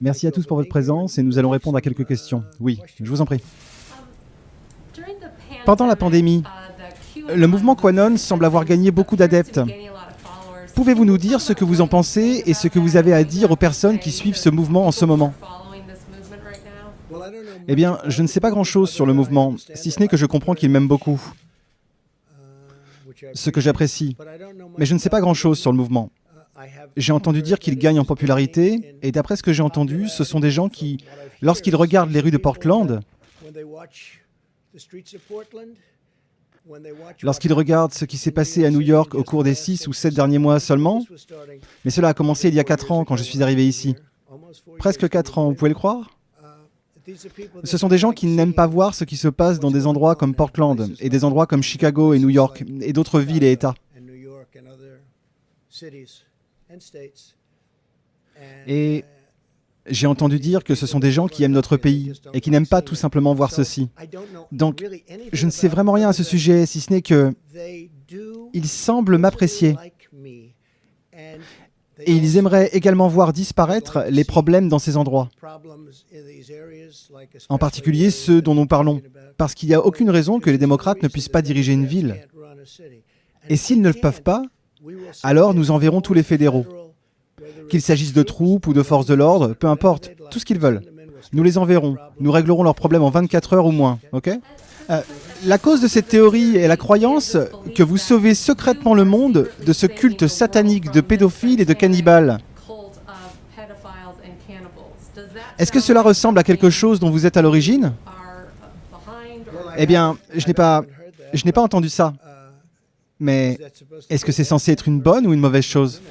Merci à tous pour votre présence et nous allons répondre à quelques questions. Oui, je vous en prie. Pendant la pandémie, le mouvement QAnon semble avoir gagné beaucoup d'adeptes. Pouvez-vous nous dire ce que vous en pensez et ce que vous avez à dire aux personnes qui suivent ce mouvement en ce moment? Eh bien, je ne sais pas grand-chose sur le mouvement, si ce n'est que je comprends qu'il m'aime beaucoup, ce que j'apprécie. Mais je ne sais pas grand-chose sur le mouvement. J'ai entendu dire qu'il gagne en popularité, et d'après ce que j'ai entendu, ce sont des gens qui, lorsqu'ils regardent les rues de Portland, lorsqu'ils regardent ce qui s'est passé à New York au cours des 6 ou 7 derniers mois seulement, mais cela a commencé il y a 4 ans quand je suis arrivé ici. Presque 4 ans, vous pouvez le croire? Ce sont des gens qui n'aiment pas voir ce qui se passe dans des endroits comme Portland, et des endroits comme Chicago et New York, et d'autres villes et États. Et j'ai entendu dire que ce sont des gens qui aiment notre pays, et qui n'aiment pas tout simplement voir ceci. Donc, je ne sais vraiment rien à ce sujet, si ce n'est que ils semblent m'apprécier. Et ils aimeraient également voir disparaître les problèmes dans ces endroits, en particulier ceux dont nous parlons, parce qu'il n'y a aucune raison que les démocrates ne puissent pas diriger une ville. Et s'ils ne le peuvent pas, alors nous enverrons tous les fédéraux. Qu'il s'agisse de troupes ou de forces de l'ordre, peu importe, tout ce qu'ils veulent. Nous les enverrons, nous réglerons leurs problèmes en 24 heures ou moins, ok? La cause de cette théorie est la croyance que vous sauvez secrètement le monde de ce culte satanique de pédophiles et de cannibales. Est-ce que cela ressemble à quelque chose dont vous êtes à l'origine? Eh bien, je n'ai pas entendu ça. Mais est-ce que c'est censé être une bonne ou une mauvaise chose?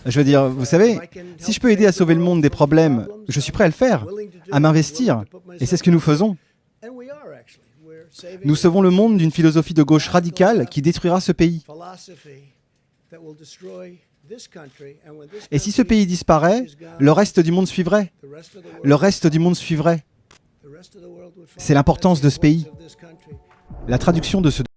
Je veux dire, vous savez, si je peux aider à sauver le monde des problèmes, je suis prêt à le faire, à m'investir. Et c'est ce que nous faisons. Nous sauvons le monde d'une philosophie de gauche radicale qui détruira ce pays. Et si ce pays disparaît, le reste du monde suivrait. Le reste du monde suivrait. C'est l'importance de ce pays. La traduction de ce